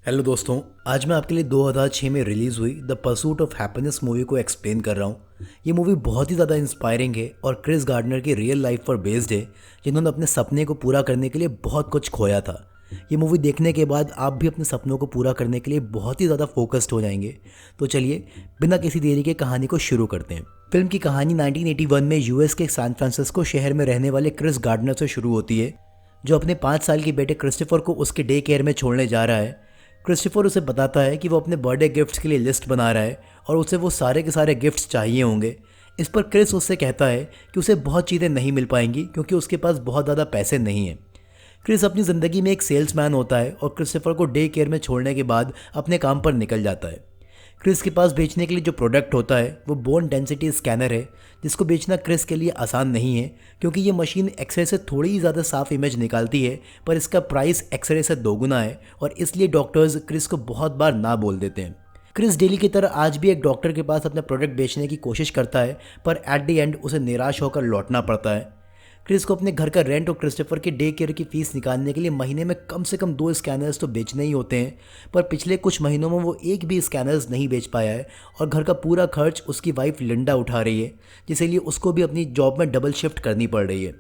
Hello दोस्तों। आज मैं आपके लिए 2006 में रिलीज़ हुई the pursuit of happiness movie को एक्सप्लेन कर रहा हूँ। ये मूवी बहुत ही ज़्यादा इंस्पायरिंग है और क्रिस गार्डनर की रियल लाइफ पर बेस्ड है, जिन्होंने अपने सपने को पूरा करने के लिए बहुत कुछ खोया था। ये मूवी देखने के बाद आप भी अपने सपनों को पूरा करने के लिए बहुत ही ज़्यादा फोकस्ड हो जाएंगे। तो चलिए बिना किसी देरी के कहानी को शुरू करते हैं। फिल्म की कहानी 1981 में यूएस के सैन फ्रांसिस्को शहर में रहने वाले क्रिस गार्डनर से शुरू होती है, जो अपने 5 साल के बेटे क्रिस्टोफर को उसके डे केयर में छोड़ने जा रहा है। क्रिस्टोफर उसे बताता है कि वो अपने बर्थडे गिफ्ट्स के लिए लिस्ट बना रहा है और उसे वो सारे के सारे गिफ्ट्स चाहिए होंगे। इस पर क्रिस उससे कहता है कि उसे बहुत चीज़ें नहीं मिल पाएंगी क्योंकि उसके पास बहुत ज़्यादा पैसे नहीं हैं। क्रिस अपनी ज़िंदगी में एक सेल्समैन होता है और क्रिस्टोफर को डे केयर में छोड़ने के बाद अपने काम पर निकल जाता है। क्रिस के पास बेचने के लिए जो प्रोडक्ट होता है वो बोन डेंसिटी स्कैनर है, जिसको बेचना क्रिस के लिए आसान नहीं है क्योंकि ये मशीन एक्सरे से थोड़ी ही ज़्यादा साफ इमेज निकालती है, पर इसका प्राइस एक्सरे से दोगुना है और इसलिए डॉक्टर्स क्रिस को बहुत बार ना बोल देते हैं। क्रिस डेली की तरह आज भी एक डॉक्टर के पास अपना प्रोडक्ट बेचने की कोशिश करता है, पर एट द एंड उसे निराश होकर लौटना पड़ता है। क्रिस को अपने घर का रेंट और क्रिस्टोफर के डे केयर की फीस निकालने के लिए महीने में कम से कम 2 स्कैनर्स तो बेचने ही होते हैं, पर पिछले कुछ महीनों में वो एक भी स्कैनर्स नहीं बेच पाया है और घर का पूरा खर्च उसकी वाइफ लिंडा उठा रही है, जिसके लिए उसको भी अपनी जॉब में डबल शिफ्ट करनी पड़ रही है।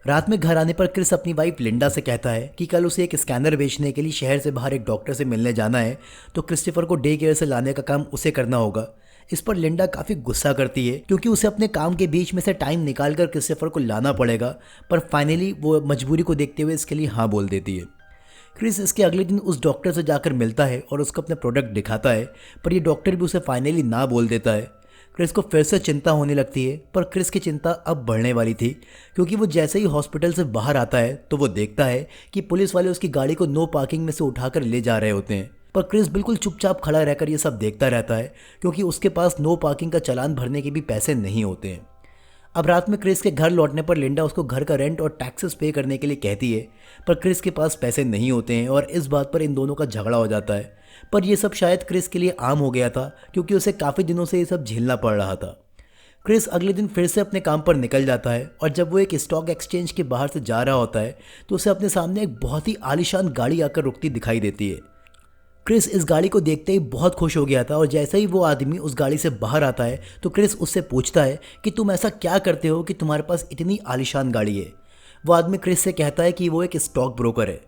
रात में घर आने पर क्रिस अपनी वाइफ लिंडा से कहता है कि कल उसे एक स्कैनर बेचने के लिए शहर से बाहर एक डॉक्टर से मिलने जाना है, तो क्रिस्टोफर को डे केयर से लाने का काम उसे करना होगा। इस पर लिंडा काफ़ी गुस्सा करती है क्योंकि उसे अपने काम के बीच में से टाइम निकाल कर क्रिस्टोफर को लाना पड़ेगा, पर फाइनली वो मजबूरी को देखते हुए इसके लिए हाँ बोल देती है। क्रिस इसके अगले दिन उस डॉक्टर से जाकर मिलता है और उसको अपना प्रोडक्ट दिखाता है, पर ये डॉक्टर भी उसे फाइनली ना बोल देता है। क्रिस को फिर से चिंता होने लगती है, पर क्रिस की चिंता अब बढ़ने वाली थी क्योंकि वो जैसे ही हॉस्पिटल से बाहर आता है तो वो देखता है कि पुलिस वाले उसकी गाड़ी को नो पार्किंग में से उठाकर ले जा रहे होते हैं। पर क्रिस बिल्कुल चुपचाप खड़ा रहकर ये सब देखता रहता है क्योंकि उसके पास नो पार्किंग का चालान भरने के भी पैसे नहीं होते हैं। अब रात में क्रिस के घर लौटने पर लिंडा उसको घर का रेंट और टैक्सेस पे करने के लिए कहती है, पर क्रिस के पास पैसे नहीं होते हैं और इस बात पर इन दोनों का झगड़ा हो जाता है। पर यह सब शायद क्रिस के लिए आम हो गया था क्योंकि उसे काफ़ी दिनों से ये सब झेलना पड़ रहा था। क्रिस अगले दिन फिर से अपने काम पर निकल जाता है और जब वो एक स्टॉक एक्सचेंज के बाहर से जा रहा होता है तो उसे अपने सामने एक बहुत ही आलीशान गाड़ी आकर रुकती दिखाई देती है। क्रिस इस गाड़ी को देखते ही बहुत खुश हो गया था और जैसे ही वो आदमी उस गाड़ी से बाहर आता है तो क्रिस उससे पूछता है कि तुम ऐसा क्या करते हो कि तुम्हारे पास इतनी आलीशान गाड़ी है। वो आदमी क्रिस से कहता है कि वो एक स्टॉक ब्रोकर है।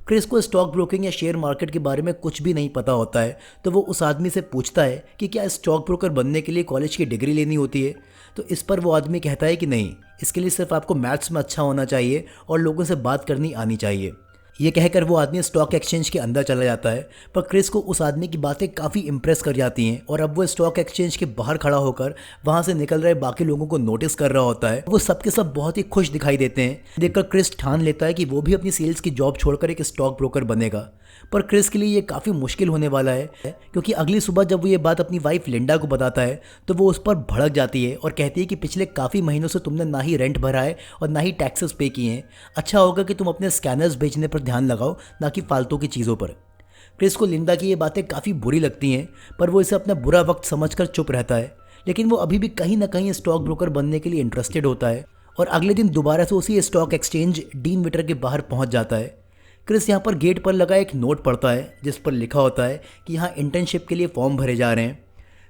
क्रिस को स्टॉक ब्रोकिंग या शेयर मार्केट के बारे में कुछ भी नहीं पता होता है, तो वो उस आदमी से पूछता है कि क्या स्टॉक ब्रोकर बनने के लिए कॉलेज की डिग्री लेनी होती है। तो इस पर वो आदमी कहता है कि नहीं, इसके लिए सिर्फ आपको मैथ्स में अच्छा होना चाहिए और लोगों से बात करनी आनी चाहिए। ये कहकर वो आदमी स्टॉक एक्सचेंज के अंदर चला जाता है, पर क्रिस को उस आदमी की बातें काफ़ी इंप्रेस कर जाती हैं और अब वो स्टॉक एक्सचेंज के बाहर खड़ा होकर वहाँ से निकल रहे बाकी लोगों को नोटिस कर रहा होता है। वो सबके सब बहुत ही खुश दिखाई देते हैं। देखकर क्रिस ठान लेता है कि वो भी अपनी सेल्स की जॉब छोड़कर एक स्टॉक ब्रोकर बनेगा, पर क्रिस के लिए ये काफ़ी मुश्किल होने वाला है क्योंकि अगली सुबह जब वो ये बात अपनी वाइफ लिंडा को बताता है तो वो उस पर भड़क जाती है और कहती है कि पिछले काफ़ी महीनों से तुमने ना ही रेंट भरा है और ना ही टैक्सेस पे किए हैं। अच्छा होगा कि तुम अपने स्कैनर्स बेचने पर ध्यान लगाओ, ना कि फालतू की चीज़ों पर। क्रिस को लिंडा की ये बातें काफ़ी बुरी लगती हैं, पर वो इसे अपना बुरा वक्त समझकर चुप रहता है। लेकिन वो अभी भी कहीं ना कहीं स्टॉक ब्रोकर बनने के लिए इंटरेस्टेड होता है और अगले दिन दोबारा से उसी स्टॉक एक्सचेंज डीन विटर के बाहर पहुंच जाता है। क्रिस यहाँ पर गेट पर लगा एक नोट पढ़ता है जिस पर लिखा होता है कि यहाँ इंटर्नशिप के लिए फॉर्म भरे जा रहे हैं।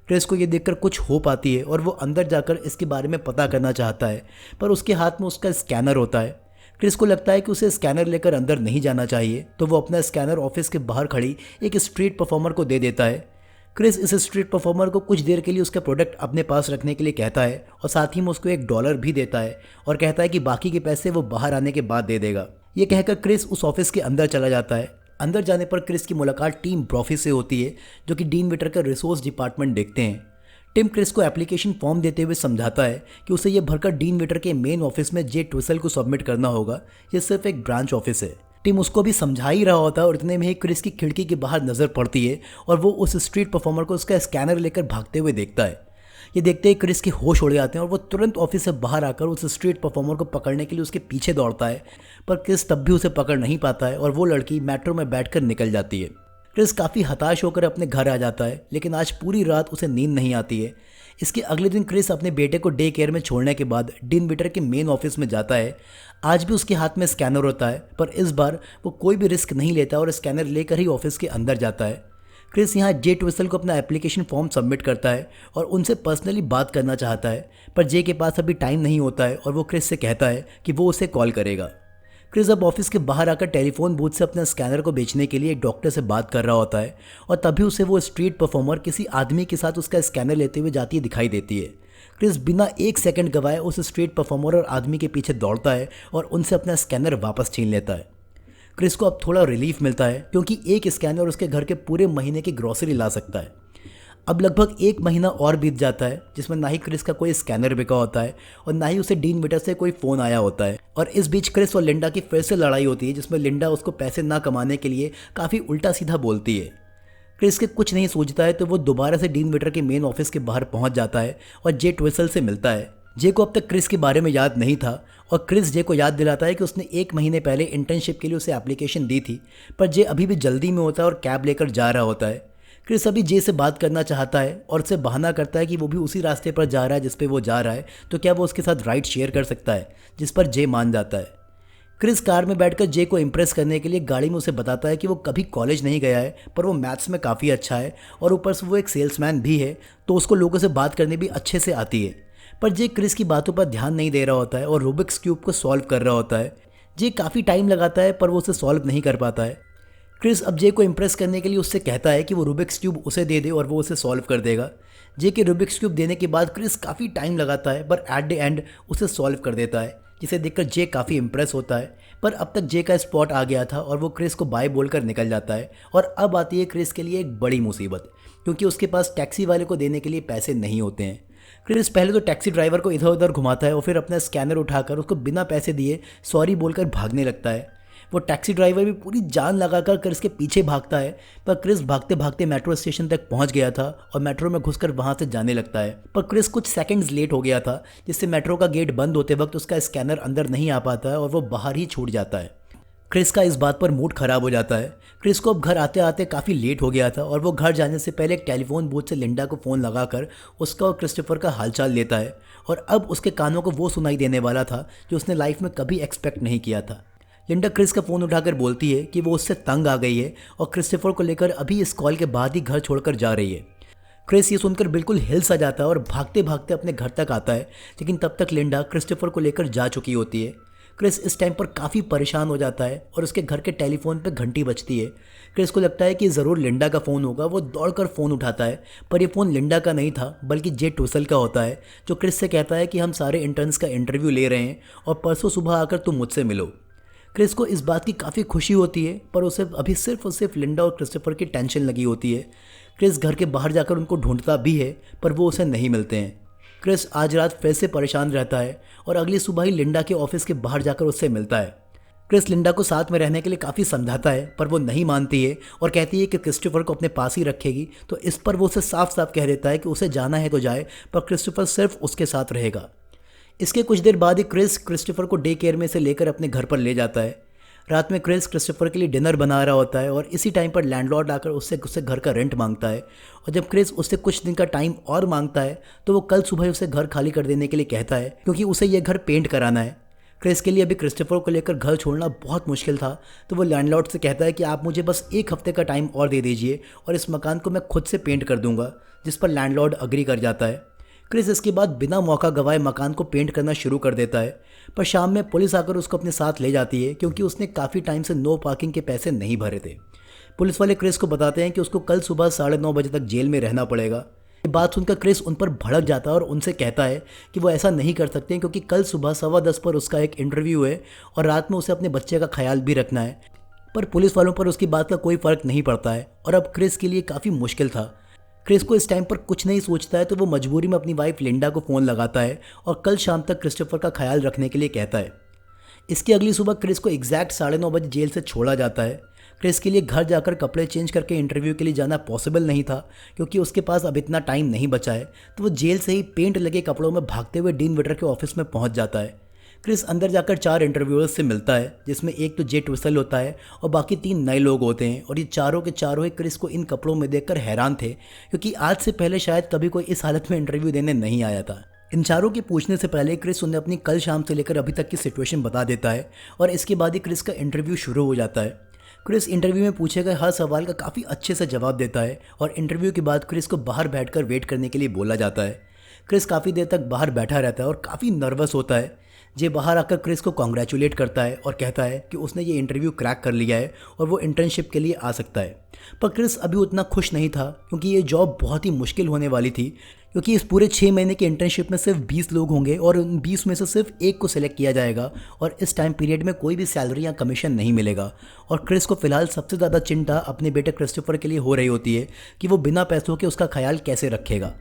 क्रिस को ये देखकर कुछ हो पाती है और वो अंदर जाकर इसके बारे में पता करना चाहता है, पर उसके हाथ में उसका स्कैनर होता है। क्रिस को लगता है कि उसे स्कैनर लेकर अंदर नहीं जाना चाहिए, तो वो अपना स्कैनर ऑफिस के बाहर खड़ी एक स्ट्रीट परफॉर्मर को दे देता है। क्रिस इस स्ट्रीट परफॉर्मर को कुछ देर के लिए उसका प्रोडक्ट अपने पास रखने के लिए कहता है और साथ ही में उसको $1 भी देता है और कहता है कि बाकी के पैसे वो बाहर आने के बाद दे देगा। ये कहकर क्रिस उस ऑफिस के अंदर चला जाता है। अंदर जाने पर क्रिस की मुलाकात टीम ब्रॉफी से होती है, जो कि डीन विटर का रिसोर्स डिपार्टमेंट देखते हैं। टिम क्रिस को एप्लीकेशन फॉर्म देते हुए समझाता है कि उसे यह भरकर डीन विटर के मेन ऑफिस में जे ट्विसल को सबमिट करना होगा। यह सिर्फ एक ब्रांच ऑफिस है। टिम उसको भी समझा ही रहा होता है और इतने में ही क्रिस की खिड़की के बाहर नज़र पड़ती है और वो उस स्ट्रीट परफॉर्मर को उसका स्कैनर लेकर भागते हुए देखता है। ये देखते ही क्रिस के होश उड़ जाते हैं और वो तुरंत ऑफिस से बाहर आकर उस स्ट्रीट परफॉर्मर को पकड़ने के लिए उसके पीछे दौड़ता है, पर क्रिस तब भी उसे पकड़ नहीं पाता है और वो लड़की मेट्रो में बैठकर निकल जाती है। क्रिस काफ़ी हताश होकर अपने घर आ जाता है, लेकिन आज पूरी रात उसे नींद नहीं आती है। इसके अगले दिन क्रिस अपने बेटे को डे केयर में छोड़ने के बाद डीन विटर के मेन ऑफिस में जाता है। आज भी उसके हाथ में स्कैनर होता है, पर इस बार वो कोई भी रिस्क नहीं लेता और स्कैनर लेकर ही ऑफिस के अंदर जाता है। क्रिस यहाँ जे ट्विसल को अपना एप्लीकेशन फॉर्म सबमिट करता है और उनसे पर्सनली बात करना चाहता है, पर जे के पास अभी टाइम नहीं होता है और वो क्रिस से कहता है कि वो उसे कॉल करेगा। क्रिस अब ऑफिस के बाहर आकर टेलीफोन बूथ से अपने स्कैनर को बेचने के लिए एक डॉक्टर से बात कर रहा होता है और तभी उसे वो स्ट्रीट परफॉर्मर किसी आदमी के साथ उसका स्कैनर लेते हुए जाती दिखाई देती है। क्रिस बिना एक सेकंड गवाए उस स्ट्रीट परफॉर्मर और आदमी के पीछे दौड़ता है और उनसे अपना स्कैनर वापस छीन लेता है। क्रिस को अब थोड़ा रिलीफ मिलता है क्योंकि एक स्कैनर उसके घर के पूरे महीने की ग्रॉसरी ला सकता है। अब लगभग एक महीना और बीत जाता है जिसमें ना ही क्रिस का कोई स्कैनर बिका होता है और ना ही उसे डीन विटर से कोई फ़ोन आया होता है। और इस बीच क्रिस और लिंडा की फिर से लड़ाई होती है जिसमें लिंडा उसको पैसे ना कमाने के लिए काफ़ी उल्टा सीधा बोलती है। क्रिस के कुछ नहीं सूझता है तो वो दोबारा से डीन विटर के मेन ऑफिस के बाहर पहुंच जाता है और जे ट्विसल से मिलता है। जे को अब तक क्रिस के बारे में याद नहीं था और क्रिस जे को याद दिलाता है कि उसने एक महीने पहले इंटर्नशिप के लिए उसे एप्लीकेशन दी थी, पर जे अभी भी जल्दी में होता है और कैब लेकर जा रहा होता है। क्रिस अभी जे से बात करना चाहता है और उससे बहाना करता है कि वो भी उसी रास्ते पर जा रहा है जिस पे वो जा रहा है, तो क्या वो उसके साथ राइड शेयर कर सकता है, जिस पर जे मान जाता है। क्रिस कार में बैठकर जे को इम्प्रेस करने के लिए गाड़ी में उसे बताता है कि वो कभी कॉलेज नहीं गया है, पर वो मैथ्स में काफ़ी अच्छा है और ऊपर से वो एक सेल्समैन भी है, तो उसको लोगों से बात करने भी अच्छे से आती है। पर जे क्रिस की बातों पर ध्यान नहीं दे रहा होता है और रूबिक्स क्यूब को सॉल्व कर रहा होता है। जे काफ़ी टाइम लगाता है पर वो उसे सॉल्व नहीं कर पाता है। क्रिस अब जे को इम्प्रेस करने के लिए उससे कहता है कि वो रूबिक्स क्यूब उसे दे दे और वो उसे सॉल्व कर देगा। जे के रूबिक्स क्यूब देने के बाद क्रिस काफ़ी टाइम लगाता है पर एट द एंड उसे सॉल्व कर देता है, जिसे देखकर जे काफ़ी इम्प्रेस होता है। पर अब तक जे का स्पॉट आ गया था और वो क्रिस को बाय बोलकर निकल जाता है। और अब आती है क्रिस के लिए एक बड़ी मुसीबत, क्योंकि उसके पास टैक्सी वाले को देने के लिए पैसे नहीं होते हैं। क्रिस पहले तो टैक्सी ड्राइवर को इधर उधर घुमाता है और फिर अपना स्कैनर उठाकर उसको बिना पैसे दिए सॉरी बोलकर भागने लगता है। वो टैक्सी ड्राइवर भी पूरी जान लगाकर क्रिस के पीछे भागता है, पर क्रिस भागते भागते मेट्रो स्टेशन तक पहुंच गया था और मेट्रो में घुसकर वहां से जाने लगता है। पर क्रिस कुछ सेकंड्स लेट हो गया था, जिससे मेट्रो का गेट बंद होते वक्त उसका स्कैनर अंदर नहीं आ पाता है और वो बाहर ही छूट जाता है। क्रिस का इस बात पर मूड खराब हो जाता है। क्रिस को अब घर आते आते काफ़ी लेट हो गया था और वो घर जाने से पहले एक टेलीफोन बूथ से लिंडा को फ़ोन लगाकर उसका और क्रिस्टोफर का हालचाल लेता है। और अब उसके कानों को वो सुनाई देने वाला था जो उसने लाइफ में कभी एक्सपेक्ट नहीं किया था। लिंडा क्रिस का फ़ोन उठाकर बोलती है कि वो उससे तंग आ गई है और क्रिस्टोफर को लेकर अभी इस कॉल के बाद ही घर छोड़कर जा रही है। क्रिस ये सुनकर बिल्कुल हिल सा जाता है और भागते भागते अपने घर तक आता है, लेकिन तब तक लिंडा क्रिस्टोफर को लेकर जा चुकी होती है। क्रिस इस टाइम पर काफ़ी परेशान हो जाता है और उसके घर के टेलीफोन पर घंटी बजती है। क्रिस को लगता है कि ज़रूर लिंडा का फ़ोन होगा। वो दौड़कर फ़ोन उठाता है, पर ये फ़ोन लिंडा का नहीं था बल्कि जे ट्विसल का होता है, जो क्रिस से कहता है कि हम सारे इंटर्न्स का इंटरव्यू ले रहे हैं और परसों सुबह आकर तुम मुझसे मिलो। क्रिस को इस बात की काफ़ी खुशी होती है, पर उसे अभी सिर्फ और सिर्फ लिंडा और क्रिस्टोफर की टेंशन लगी होती है। क्रिस घर के बाहर जाकर उनको ढूंढता भी है, पर वो उसे नहीं मिलते हैं। क्रिस आज रात फिर से परेशान रहता है और अगली सुबह ही लिंडा के ऑफिस के बाहर जाकर उससे मिलता है। क्रिस लिंडा को साथ में रहने के लिए काफ़ी समझाता है, पर वो नहीं मानती है और कहती है कि क्रिस्टोफर को अपने पास ही रखेगी। तो इस पर वो उसे साफ साफ कह देता है कि उसे जाना है तो जाए, पर क्रिस्टोफर सिर्फ उसके साथ रहेगा। इसके कुछ देर बाद ही क्रिस क्रिस्टोफर को डे केयर में से लेकर अपने घर पर ले जाता है। रात में क्रिस क्रिस्टोफर के लिए डिनर बना रहा होता है और इसी टाइम पर लैंडलॉर्ड आकर उससे घर का रेंट मांगता है। और जब क्रिस उससे कुछ दिन का टाइम और मांगता है तो वो कल सुबह उसे घर खाली कर देने के लिए कहता है, क्योंकि उसे यह घर पेंट कराना है। क्रिस के लिए अभी क्रिस्टोफर को लेकर घर छोड़ना बहुत मुश्किल था, तो वो लैंडलॉर्ड से कहता है कि आप मुझे बस एक हफ्ते का टाइम और दे दीजिए और इस मकान को मैं खुद से पेंट कर दूंगा, जिस पर लैंडलॉर्ड अग्री कर जाता है। क्रिस इसके बाद बिना मौका गवाए मकान को पेंट करना शुरू कर देता है, पर शाम में पुलिस आकर उसको अपने साथ ले जाती है, क्योंकि उसने काफ़ी टाइम से नो पार्किंग के पैसे नहीं भरे थे। पुलिस वाले क्रिस को बताते हैं कि उसको कल सुबह 9:30 बजे तक जेल में रहना पड़ेगा। ये बात सुनकर क्रिस उन पर भड़क जाता है और उनसे कहता है कि वो ऐसा नहीं कर सकते, क्योंकि कल सुबह 10:15 पर उसका एक इंटरव्यू है और रात में उसे अपने बच्चे का ख्याल भी रखना है। पर पुलिस वालों पर उसकी बात का कोई फ़र्क नहीं पड़ता है और अब क्रिस के लिए काफ़ी मुश्किल था। क्रिस को इस टाइम पर कुछ नहीं सोचता है, तो वो मजबूरी में अपनी वाइफ लिंडा को फ़ोन लगाता है और कल शाम तक क्रिस्टोफर का ख्याल रखने के लिए कहता है। इसकी अगली सुबह क्रिस को एग्जैक्ट 9:30 बजे जेल से छोड़ा जाता है। क्रिस के लिए घर जाकर कपड़े चेंज करके इंटरव्यू के लिए जाना पॉसिबल नहीं था, क्योंकि उसके पास अब इतना टाइम नहीं बचा है। तो वो जेल से ही पेंट लगे कपड़ों में भागते हुए डीन विटर के ऑफिस में पहुंच जाता है। क्रिस अंदर जाकर 4 इंटरव्यूअर्स से मिलता है, जिसमें एक तो जे ट्विसल होता है और बाकी 3 नए लोग होते हैं। और ये चारों के चारों ही क्रिस को इन कपड़ों में देखकर हैरान थे, क्योंकि आज से पहले शायद कभी कोई इस हालत में इंटरव्यू देने नहीं आया था। इन चारों के पूछने से पहले क्रिस उन्हें अपनी कल शाम से लेकर अभी तक की सिचुएशन बता देता है और इसके बाद ही क्रिस का इंटरव्यू शुरू हो जाता है। क्रिस इंटरव्यू में पूछे गए हर सवाल का काफ़ी अच्छे से जवाब देता है और इंटरव्यू के बाद क्रिस को बाहर बैठकर वेट करने के लिए बोला जाता है। क्रिस काफ़ी देर तक बाहर बैठा रहता है और काफ़ी नर्वस होता है। जे बाहर आकर क्रिस को कॉन्ग्रेचुलेट करता है और कहता है कि उसने ये इंटरव्यू क्रैक कर लिया है और वो इंटर्नशिप के लिए आ सकता है। पर क्रिस अभी उतना खुश नहीं था, क्योंकि ये जॉब बहुत ही मुश्किल होने वाली थी, क्योंकि इस पूरे 6 महीने के इंटर्नशिप में सिर्फ 20 लोग होंगे और उन 20 में से सिर्फ एक को सिलेक्ट किया जाएगा और इस टाइम पीरियड में कोई भी सैलरी या कमीशन नहीं मिलेगा। और क्रिस को फिलहाल सबसे ज़्यादा चिंता अपने बेटे क्रिस्टोफर के लिए हो रही होती है कि वो बिना पैसों के उसका ख्याल कैसे रखेगा।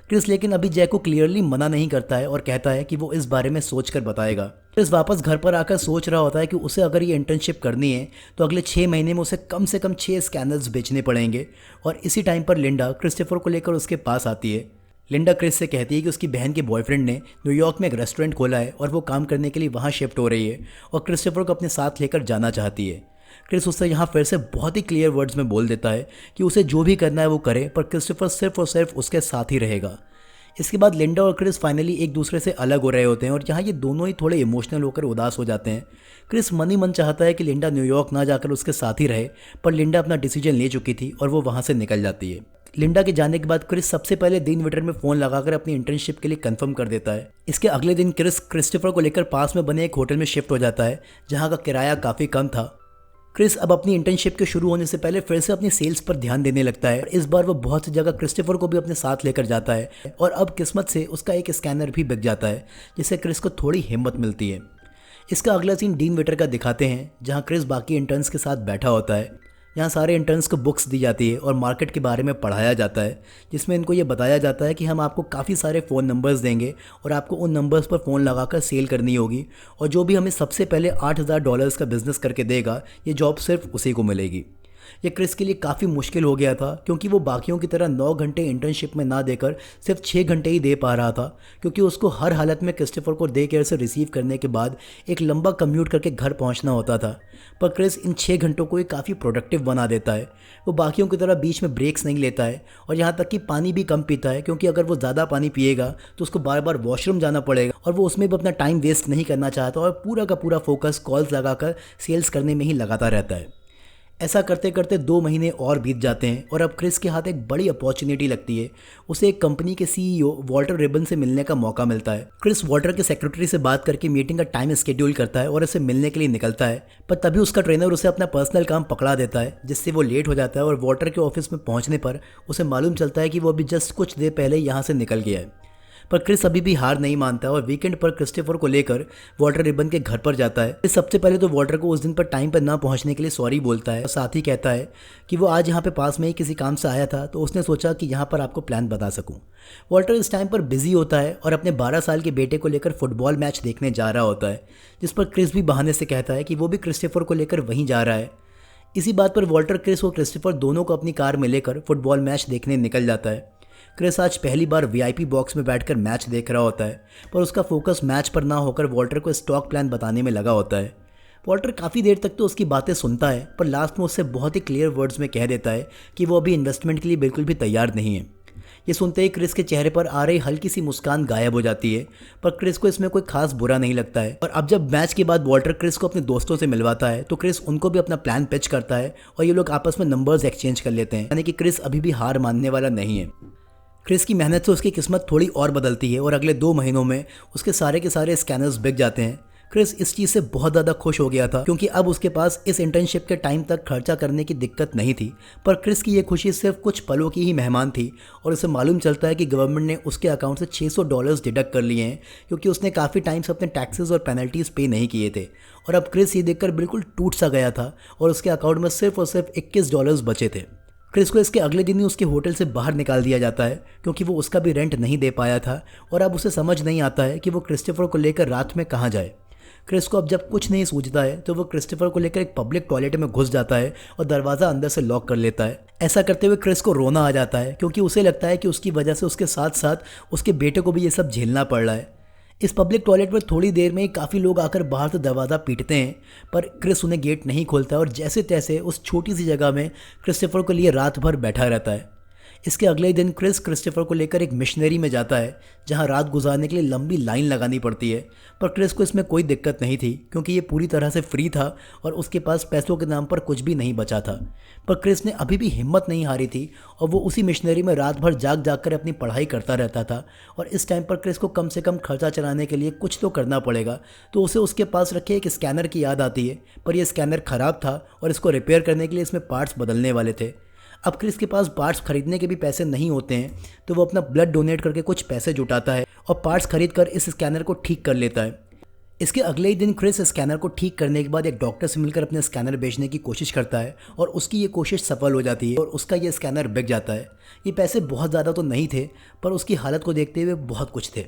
क्रिस लेकिन अभी जय को क्लियरली मना नहीं करता है और कहता है कि वो इस बारे में सोच कर बताएगा। क्रिस वापस घर पर आकर सोच रहा होता है कि उसे अगर ये इंटर्नशिप करनी है तो अगले 6 महीने में उसे कम से कम 6 स्कैनर्स बेचने पड़ेंगे। और इसी टाइम पर लिंडा क्रिस्टोफर को लेकर उसके पास आती है। लिंडा क्रिस से कहती है कि उसकी बहन के बॉयफ्रेंड ने न्यूयॉर्क में एक रेस्टोरेंट खोला है और वो काम करने के लिए वहाँ शिफ्ट हो रही है और क्रिस्टोफर को अपने साथ लेकर जाना चाहती है। क्रिस उससे यहाँ फिर से बहुत ही क्लियर वर्ड्स में बोल देता है कि उसे जो भी करना है वो करे, पर क्रिस्टोफर सिर्फ और सिर्फ उसके साथ ही रहेगा। इसके बाद लिंडा और क्रिस फाइनली एक दूसरे से अलग हो रहे होते हैं और यहाँ ये दोनों ही थोड़े इमोशनल होकर उदास हो जाते हैं। क्रिस मन ही मन चाहता है कि लिंडा न्यूयॉर्क ना जाकर उसके साथ ही रहे, पर लिंडा अपना डिसीजन ले चुकी थी और वो वहाँ से निकल जाती है। लिंडा के जाने के बाद क्रिस सबसे पहले डीन विटर में फ़ोन लगाकर अपनी इंटर्नशिप के लिए कंफर्म कर देता है। इसके अगले दिन क्रिस क्रिस्टोफर को लेकर पास में बने एक होटल में शिफ्ट हो जाता है, जहाँ का किराया काफ़ी कम था। क्रिस अब अपनी इंटर्नशिप के शुरू होने से पहले फिर से अपनी सेल्स पर ध्यान देने लगता है और इस बार वो बहुत सी जगह क्रिस्टोफर को भी अपने साथ लेकर जाता है और अब किस्मत से उसका एक स्कैनर भी बिक जाता है, जिससे क्रिस को थोड़ी हिम्मत मिलती है। इसका अगला सीन डीन विटर का दिखाते हैं, जहाँ क्रिस बाकी इंटर्न्स के साथ बैठा होता है। यहाँ सारे इंटर्न्स को बुक्स दी जाती है और मार्केट के बारे में पढ़ाया जाता है, जिसमें इनको ये बताया जाता है कि हम आपको काफ़ी सारे फ़ोन नंबर्स देंगे और आपको उन नंबर्स पर फ़ोन लगाकर सेल करनी होगी और जो भी हमें सबसे पहले $8,000 का बिज़नेस करके देगा, ये जॉब सिर्फ उसी को मिलेगी। ये क्रिस के लिए काफ़ी मुश्किल हो गया था, क्योंकि वो बाकियों की तरह 9 घंटे इंटर्नशिप में ना देकर सिर्फ 6 घंटे ही दे पा रहा था, क्योंकि उसको हर हालत में क्रिस्टोफर को डे केयर से रिसीव करने के बाद एक लंबा कम्यूट करके घर पहुंचना होता था। पर क्रिस इन 6 घंटों को ही काफ़ी प्रोडक्टिव बना देता है। वो बाकियों की तरह बीच में ब्रेक्स नहीं लेता है और यहाँ तक कि पानी भी कम पीता है, क्योंकि अगर वो ज़्यादा पानी पिएगा तो उसको बार बार वॉशरूम जाना पड़ेगा और वो उसमें भी अपना टाइम वेस्ट नहीं करना चाहता और पूरा का पूरा फोकस कॉल्स लगाकर सेल्स करने में ही लगाता रहता है। ऐसा करते करते 2 महीने और बीत जाते हैं और अब क्रिस के हाथ एक बड़ी अपॉर्चुनिटी लगती है। उसे एक कंपनी के सीईओ वॉल्टर रिबन से मिलने का मौका मिलता है। क्रिस वॉल्टर के सेक्रेटरी से बात करके मीटिंग का टाइम शेड्यूल करता है और उसे मिलने के लिए निकलता है, पर तभी उसका ट्रेनर उसे अपना पर्सनल काम पकड़ा देता है, जिससे वो लेट हो जाता है और वॉल्टर के ऑफिस में पहुंचने पर उसे मालूम चलता है कि वो अभी जस्ट कुछ देर पहले यहाँ से निकल गया है। पर क्रिस अभी भी हार नहीं मानता और वीकेंड पर क्रिस्टोफर को लेकर वॉल्टर रिबन के घर पर जाता है। सबसे पहले तो वॉल्टर को उस दिन पर टाइम पर ना पहुंचने के लिए सॉरी बोलता है और साथ ही कहता है कि वो आज यहाँ पे पास में ही किसी काम से आया था, तो उसने सोचा कि यहाँ पर आपको प्लान बता सकूँ। वॉल्टर इस टाइम पर बिजी होता है और अपने 12 साल के बेटे को लेकर फुटबॉल मैच देखने जा रहा होता है, जिस पर क्रिस भी बहाने से कहता है कि वो भी क्रिस्टोफर को लेकर वहीं जा रहा है। इसी बात पर वॉल्टर क्रिस और क्रिस्टोफर दोनों को अपनी कार में लेकर फुटबॉल मैच देखने निकल जाता है। क्रिस आज पहली बार वीआईपी बॉक्स में बैठकर मैच देख रहा होता है, पर उसका फोकस मैच पर ना होकर वॉल्टर को स्टॉक प्लान बताने में लगा होता है। वॉल्टर काफ़ी देर तक तो उसकी बातें सुनता है, पर लास्ट में उससे बहुत ही क्लियर वर्ड्स में कह देता है कि वो अभी इन्वेस्टमेंट के लिए बिल्कुल भी तैयार नहीं है। ये सुनते ही क्रिस के चेहरे पर आ रही हल्की सी मुस्कान गायब हो जाती है, पर क्रिस को इसमें कोई खास बुरा नहीं लगता है। और अब जब मैच के बाद वॉल्टर क्रिस को अपने दोस्तों से मिलवाता है तो क्रिस उनको भी अपना प्लान पिच करता है और ये लोग आपस में नंबर्स एक्सचेंज कर लेते हैं, यानी कि क्रिस अभी भी हार मानने वाला नहीं है। क्रिस की मेहनत से उसकी किस्मत थोड़ी और बदलती है और अगले 2 महीनों में उसके सारे के सारे स्कैनर्स बिक जाते हैं। क्रिस इस चीज़ से बहुत ज़्यादा खुश हो गया था, क्योंकि अब उसके पास इस इंटर्नशिप के टाइम तक खर्चा करने की दिक्कत नहीं थी। पर क्रिस की ये खुशी सिर्फ कुछ पलों की ही मेहमान थी और उसे मालूम चलता है कि गवर्नमेंट ने उसके अकाउंट से $600 डिडक्ट कर लिए हैं, क्योंकि उसने काफ़ी टाइम से अपने टैक्सेस और पेनल्टीज़ पे नहीं किए थे। और अब क्रिस ये देखकर बिल्कुल टूट सा गया था और उसके अकाउंट में सिर्फ और सिर्फ $21 बचे थे। क्रिस को इसके अगले दिन ही उसके होटल से बाहर निकाल दिया जाता है, क्योंकि वो उसका भी रेंट नहीं दे पाया था और अब उसे समझ नहीं आता है कि वो क्रिस्टोफर को लेकर रात में कहाँ जाए। क्रिस को अब जब कुछ नहीं सूझता है तो वो क्रिस्टोफर को लेकर एक पब्लिक टॉयलेट में घुस जाता है और दरवाज़ा अंदर से लॉक कर लेता है। ऐसा करते हुए क्रिस को रोना आ जाता है, क्योंकि उसे लगता है कि उसकी वजह से उसके साथ साथ उसके बेटे को भी ये सब झेलना पड़ रहा है। इस पब्लिक टॉयलेट पर थोड़ी देर में ही काफ़ी लोग आकर बाहर से दरवाज़ा पीटते हैं, पर क्रिस उन्हें गेट नहीं खोलता और जैसे तैसे उस छोटी सी जगह में क्रिस्टोफर को लिए रात भर बैठा रहता है। इसके अगले ही दिन क्रिस क्रिस्टोफर को लेकर एक मिशनरी में जाता है, जहां रात गुजारने के लिए लंबी लाइन लगानी पड़ती है। पर क्रिस को इसमें कोई दिक्कत नहीं थी, क्योंकि ये पूरी तरह से फ्री था और उसके पास पैसों के नाम पर कुछ भी नहीं बचा था। पर क्रिस ने अभी भी हिम्मत नहीं हारी थी और वो उसी मिशनरी में रात भर जाग जाग कर अपनी पढ़ाई करता रहता था। और इस टाइम पर क्रिस को कम से कम खर्चा चलाने के लिए कुछ तो करना पड़ेगा, तो उसे उसके पास रखे एक स्कैनर की याद आती है। पर यह स्कैनर ख़राब था और इसको रिपेयर करने के लिए इसमें पार्ट्स बदलने वाले थे। अब क्रिस के पास पार्ट्स खरीदने के भी पैसे नहीं होते हैं, तो वो अपना ब्लड डोनेट करके कुछ पैसे जुटाता है और पार्ट्स खरीद कर इस स्कैनर को ठीक कर लेता है। इसके अगले ही दिन क्रिस स्कैनर को ठीक करने के बाद एक डॉक्टर से मिलकर अपने स्कैनर बेचने की कोशिश करता है और उसकी ये कोशिश सफल हो जाती है और उसका ये स्कैनर बिक जाता है। ये पैसे बहुत ज़्यादा तो नहीं थे, पर उसकी हालत को देखते हुए बहुत कुछ थे।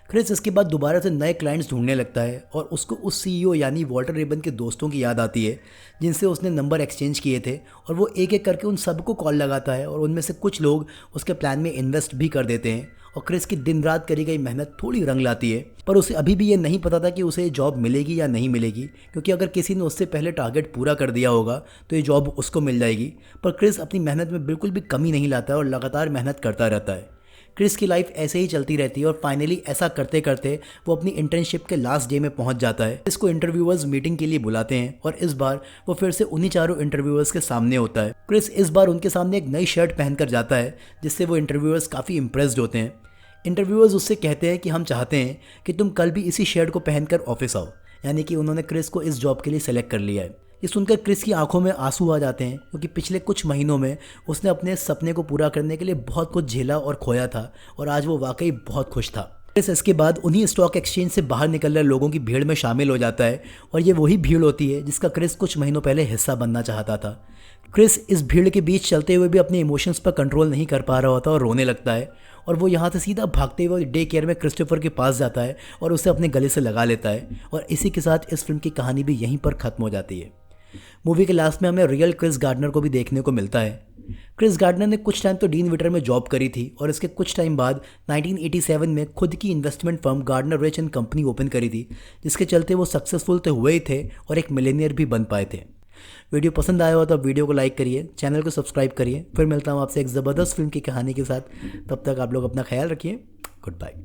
क्रिस इसके बाद दोबारा से नए क्लाइंट्स ढूंढने लगता है और उसको उस सीईओ यानी वॉल्टर रेबन के दोस्तों की याद आती है, जिनसे उसने नंबर एक्सचेंज किए थे। और वो एक एक करके उन सबको कॉल लगाता है और उनमें से कुछ लोग उसके प्लान में इन्वेस्ट भी कर देते हैं। और क्रिस की दिन रात करी गई मेहनत थोड़ी रंग लाती है, पर उसे अभी भी ये नहीं पता था कि उसे ये जॉब मिलेगी या नहीं मिलेगी, क्योंकि अगर किसी ने उससे पहले टारगेट पूरा कर दिया होगा तो ये जॉब उसको मिल जाएगी। पर क्रिस अपनी मेहनत में बिल्कुल भी कमी नहीं लाता है और लगातार मेहनत करता रहता है। क्रिस की लाइफ ऐसे ही चलती रहती है और फाइनली ऐसा करते करते वो अपनी इंटर्नशिप के लास्ट डे में पहुंच जाता है। इसको इंटरव्यूअर्स मीटिंग के लिए बुलाते हैं और इस बार वो फिर से उन्हीं चारों इंटरव्यूअर्स के सामने होता है। क्रिस इस बार उनके सामने एक नई शर्ट पहनकर जाता है, जिससे वो इंटरव्यूअर्स काफ़ी इंप्रेस्ड होते हैं। इंटरव्यूअर्स उससे कहते हैं कि हम चाहते हैं कि तुम कल भी इसी शर्ट को पहनकर ऑफिस आओ, यानी कि उन्होंने क्रिस को इस जॉब के लिए सेलेक्ट कर लिया है। ये सुनकर क्रिस की आंखों में आंसू आ जाते हैं, क्योंकि पिछले कुछ महीनों में उसने अपने सपने को पूरा करने के लिए बहुत कुछ झेला और खोया था और आज वो वाकई बहुत खुश था। क्रिस इसके बाद उन्हीं स्टॉक एक्सचेंज से बाहर निकल रहे लोगों की भीड़ में शामिल हो जाता है और ये वही भीड़ होती है जिसका क्रिस कुछ महीनों पहले हिस्सा बनना चाहता था। क्रिस इस भीड़ के बीच चलते हुए भी अपने इमोशंस पर कंट्रोल नहीं कर पा रहा होता और रोने लगता है और वो यहाँ से सीधा भागते हुए डे केयर में क्रिस्टोफर के पास जाता है और उसे अपने गले से लगा लेता है। और इसी के साथ इस फिल्म की कहानी भी यहीं पर ख़त्म हो जाती है। मूवी के लास्ट में हमें रियल क्रिस गार्डनर को भी देखने को मिलता है। क्रिस गार्डनर ने कुछ टाइम तो डीन विटर में जॉब करी थी और इसके कुछ टाइम बाद 1987 में खुद की investment firm Gardner Rich and company open करी थी, जिसके चलते वो सक्सेसफुल तो हुए ही थे और एक मिलेनियर भी बन पाए थे। वीडियो पसंद आया हो तो वीडियो को लाइक करिए, चैनल को सब्सक्राइब करिए। फिर मिलता हूँ आपसे एक ज़बरदस्त फिल्म की कहानी के साथ। तब तक आप लोग अपना ख्याल रखिए। Good bye.